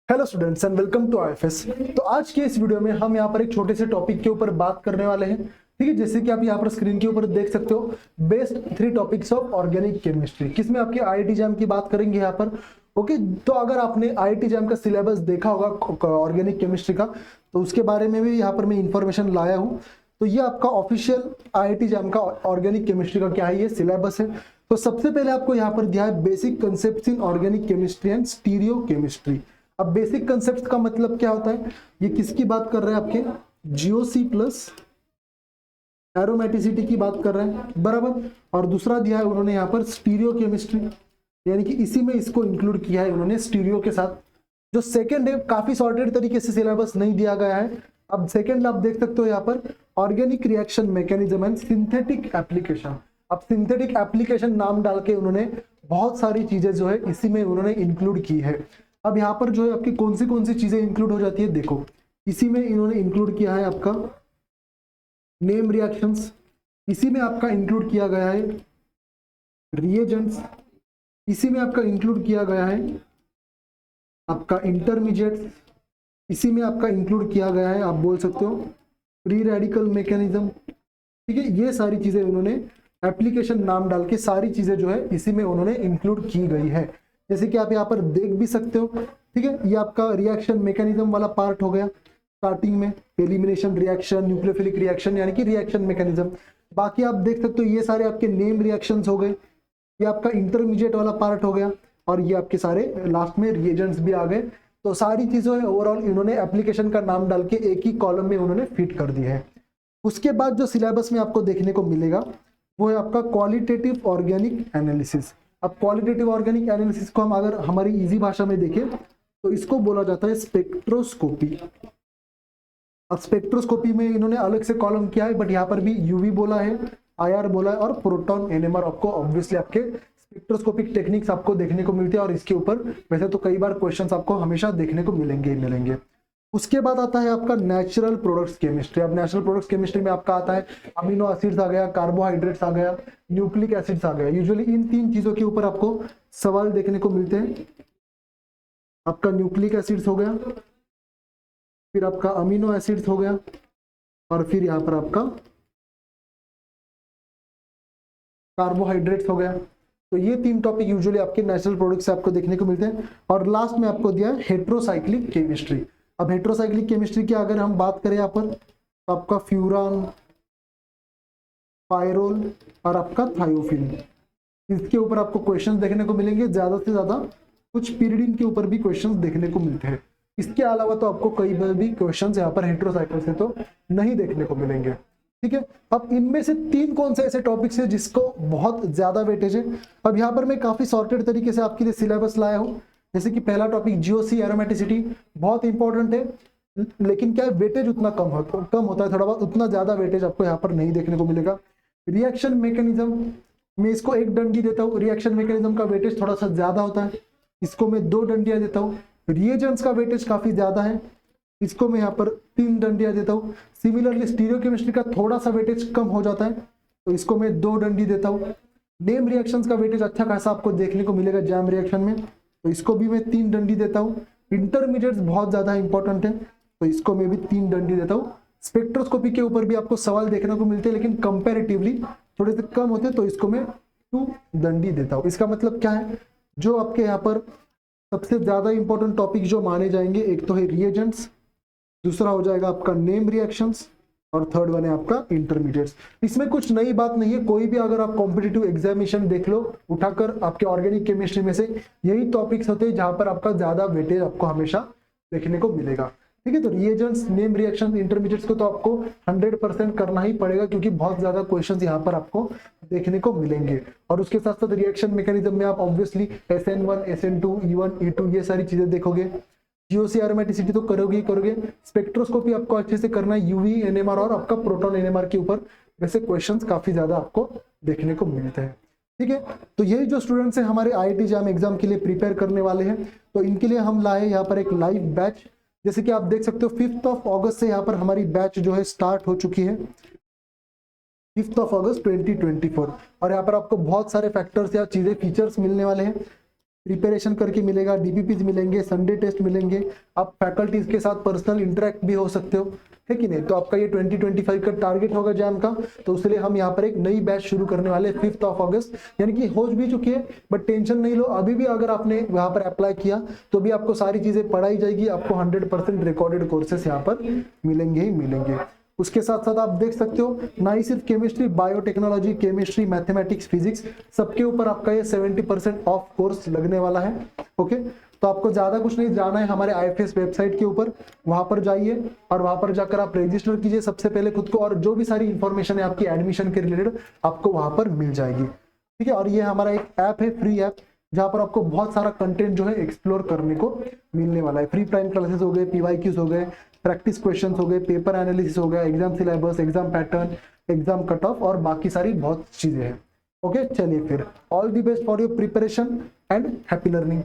Hello students and welcome to IFS. तो आज के इस वीडियो में हम यहाँ पर एक छोटे से टॉपिक के ऊपर बात करने वाले हैं। ठीक है, जैसे कि आप यहाँ पर स्क्रीन के ऊपर देख सकते हो, best 3 topics of organic chemistry, किसमें आपके आईआईटी जैम की बात करेंगे यहाँ पर। ओके, तो अगर आपने आईआईटी जैम का सिलेबस देखा होगा ऑर्गेनिक केमिस्ट्री का, तो उसके बारे में भी यहाँ पर मैं इंफॉर्मेशन लाया हूँ। तो ये आपका ऑफिशियल आईआईटी जैम का ऑर्गेनिक केमिस्ट्री का क्या है, ये सिलेबस है। तो सबसे पहले आपको यहाँ पर दिया है basic concept in organic chemistry and stereo chemistry. अब बेसिक कंसेप्ट का मतलब क्या होता है, ये किसकी बात कर रहे हैं, आपके जीओसी प्लस एरोमेटिसिटी की बात कर रहे हैं, बराबर। और दूसरा दिया है उन्होंने यहाँ पर स्टीरियो केमिस्ट्री, यानी कि इसी में इसको इंक्लूड किया है उन्होंने स्टीरियो के साथ। जो सेकंड है, काफी सॉर्टेड तरीके से सिलेबस नहीं दिया गया है। अब सेकंड आप देख सकते हो यहाँ पर organic reaction mechanism and synthetic application. अब सिंथेटिक एप्लीकेशन नाम डाल के उन्होंने बहुत सारी चीजें जो है इसी में उन्होंने इंक्लूड की है। अब यहाँ पर जो है आपकी कौन सी चीजें इंक्लूड हो जाती है, देखो इसी में इन्होंने इंक्लूड किया है आपका नेम रिएक्शंस, इसी में आपका इंक्लूड किया गया है रिएजेंट्स, इसी में आपका इंक्लूड किया गया है आपका इंटरमीडिएट्स, इसी में आपका इंक्लूड किया गया है आप बोल सकते हो फ्री रेडिकल मैकेनिज्म। ठीक है, ये सारी चीजें उन्होंने एप्लीकेशन नाम डाल के सारी चीजें जो है इसी में उन्होंने इंक्लूड की गई है, जैसे कि आप यहाँ पर देख भी सकते हो। ठीक है, ये आपका रिएक्शन मैकेनिज्म वाला पार्ट हो गया स्टार्टिंग में, एलिमिनेशन रिएक्शन, न्यूक्लियोफिलिक रिएक्शन, यानी कि रिएक्शन मैकेनिज्म। बाकी आप देख सकते हो ये सारे आपके नेम रिएक्शंस हो गए, ये आपका इंटरमीडिएट वाला पार्ट हो गया, और ये आपके सारे लास्ट में रिएजेंट्स भी आ गए। तो सारी चीजों ओवरऑल इन्होंने एप्लीकेशन का नाम डाल के एक ही कॉलम में उन्होंने फिट कर दी है। उसके बाद जो सिलेबस में आपको देखने को मिलेगा वो है आपका क्वालिटेटिव ऑर्गेनिक एनालिसिस। अब क्वालिटेटिव ऑर्गेनिक एनालिसिस को हम अगर हमारी इजी भाषा में देखें तो इसको बोला जाता है स्पेक्ट्रोस्कोपी। अब स्पेक्ट्रोस्कोपी में इन्होंने अलग से कॉलम किया है, बट यहाँ पर भी यूवी बोला है, आईआर बोला है, और प्रोटॉन एनएमआर आपको ऑब्वियसली आपके स्पेक्ट्रोस्कोपिक टेक्निक्स आपको देखने को मिलती है। और इसके ऊपर वैसे तो कई बार क्वेश्चंस आपको हमेशा देखने को मिलेंगे। उसके बाद आता है आपका नेचुरल प्रोडक्ट्स केमिस्ट्री। अब नेचुरल प्रोडक्ट्स केमिस्ट्री में आपका आता है अमीनो एसिड्स आ गया, कार्बोहाइड्रेट्स आ गया, न्यूक्लिक एसिड्स आ गया। यूजुअली इन 3 चीजों के ऊपर आपको सवाल देखने को मिलते हैं। आपका न्यूक्लिक एसिड्स हो गया, फिर आपका अमीनो एसिड्स हो गया, और फिर यहाँ पर आपका कार्बोहाइड्रेट्स हो गया। तो ये 3 टॉपिक यूजुअली आपके नेचुरल प्रोडक्ट्स से आपको देखने को मिलते हैं। और लास्ट में आपको दिया है हेट्रोसाइक्लिक केमिस्ट्री। अब हेट्रोसाइक्लिक केमिस्ट्री की अगर हम बात करें यहाँ पर, तो आपका फ्यूरान, पायरोल और आपका थायोफिन, इसके ऊपर आपको क्वेश्चंस देखने को मिलेंगे। ज्यादा से ज्यादा कुछ पीरियडिन के ऊपर भी क्वेश्चंस देखने को मिलते हैं। इसके अलावा तो आपको कई बार भी क्वेश्चंस यहाँ पर हेट्रोसाइक्लिक से तो नहीं देखने को मिलेंगे। ठीक है, अब इनमें से 3 कौन से ऐसे टॉपिक्स है जिसको बहुत ज्यादा वेटेज है। अब यहाँ पर मैं काफी सॉर्टेड तरीके से आपके लिए सिलेबस लाया हूँ। जैसे कि पहला टॉपिक जीओसी एरोमेटिसिटी बहुत इंपॉर्टेंट है, लेकिन क्या है वेटेज उतना कम होता है, थोड़ा बहुत, उतना ज्यादा वेटेज आपको यहाँ पर नहीं देखने को मिलेगा। रिएक्शन मैकेनिज्म में इसको 1 डंडी देता हूँ, रिएक्शन मैकेनिज्म का वेटेज थोड़ा सा ज्यादा होता है, इसको मैं 2 डंडियां देता हूँ। रिएजेंट्स का वेटेज काफी ज्यादा है, इसको मैं यहाँ पर 3 डंडियां देता हूँ। सिमिलरली स्टीरियो केमिस्ट्री का थोड़ा सा वेटेज कम हो जाता है, तो इसको मैं 2 डंडी देता हूँ। नेम रिएक्शंस का वेटेज अच्छा खासा आपको देखने को मिलेगा जैम रिएक्शन में, तो इसको भी मैं 3 डंडी देता हूँ। इंटरमीडिएट्स बहुत ज्यादा इंपॉर्टेंट है, तो इसको मैं भी 3 डंडी देता हूँ। स्पेक्ट्रोस्कोपी के ऊपर भी आपको सवाल देखने को मिलते हैं, लेकिन कंपेरेटिवली थोड़े से कम होते हैं, तो इसको मैं 2 डंडी देता हूँ। इसका मतलब क्या है, जो आपके यहाँ पर सबसे ज्यादा इंपॉर्टेंट टॉपिक जो माने जाएंगे, एक तो है रिएजेंट्स, दूसरा हो जाएगा आपका नेम रिएक्शंस, और थर्ड वन है आपका इंटरमीडिएट्स। इसमें कुछ नई बात नहीं है, कोई भी अगर आप कॉम्पिटिटिव एग्जामिनेशन देख लो उठाकर, आपके ऑर्गेनिक केमिस्ट्री में से यही टॉपिक्स होते हैं जहां पर आपका ज्यादा वेटेज आपको हमेशा देखने को मिलेगा। ठीक है, तो रिएजेंट्स, नेम रिएक्शन, इंटरमीडिएट्स को तो आपको 100% करना ही पड़ेगा, क्योंकि बहुत ज्यादा क्वेश्चंस यहाँ पर आपको देखने को मिलेंगे। और उसके साथ साथ रिएक्शन मैकेनिज्म में आप obviously SN1, SN2, E1, E2 ये सारी चीजें देखोगे। जीओसी एरोमेटिसिटी तो करोगे। स्पेक्ट्रोस्कोपी आपको अच्छे से करना है, यूवी एनएमआर और आपका प्रोटॉन एनएमआर के ऊपर वैसे क्वेश्चंस काफी ज्यादा आपको देखने को मिलते हैं। ठीक है, तो यही जो स्टूडेंट्स हैं हमारे आईआईटी जैम एग्जाम के लिए प्रिपेयर करने वाले हैं, तो इनके लिए हम लाए यहाँ पर एक लाइव बैच। जैसे कि आप देख सकते हो 5 अगस्त से यहाँ पर हमारी बैच जो है स्टार्ट हो चुकी है, 5 अगस्त 2024। और यहाँ पर आपको बहुत सारे फैक्टर्स या चीजें, फीचर्स मिलने वाले हैं। प्रिपरेशन करके मिलेगा, डीपीपीज मिलेंगे, संडे टेस्ट मिलेंगे, आप फैकल्टीज के साथ पर्सनल इंटरेक्ट भी हो सकते हो, है कि नहीं। तो आपका ये 2025 का टारगेट होगा जैम का, तो उसके लिए हम यहाँ पर एक नई बैच शुरू करने वाले 5 अगस्त, यानी कि हो भी चुकी है, बट टेंशन नहीं लो, अभी भी अगर आपने वहां पर अप्लाई किया तो भी आपको सारी चीजें पढ़ाई जाएगी, आपको 100% रिकॉर्डेड कोर्सेस यहाँ पर मिलेंगे ही मिलेंगे। उसके साथ साथ आप देख सकते हो ना ही सिर्फ chemistry, biotechnology, chemistry, mathematics, physics, सबके ऊपर आपका ये 70% ऑफ कोर्स लगने वाला है। ओके, तो आपको ज्यादा कुछ नहीं जाना है हमारे IFS वेबसाइट के ऊपर, वहां पर जाइए और वहां पर जाकर आप रजिस्टर कीजिए सबसे पहले खुद को, और जो भी सारी इंफॉर्मेशन है आपकी एडमिशन के रिलेटेड आपको वहां पर मिल जाएगी, ठीक है। और ये हमारा एक ऐप है, फ्री ऐप, जहां पर आपको बहुत सारा कंटेंट जो है एक्सप्लोर करने को मिलने वाला है। फ्री प्राइम क्लासेस हो गए, PYQs हो गए, प्रैक्टिस क्वेश्चंस हो गए, पेपर एनालिसिस हो गया, exam syllabus, exam pattern, exam cut off और बाकी सारी बहुत चीजें हैं। ओके, चलिए फिर all the best for your preparation and happy learning.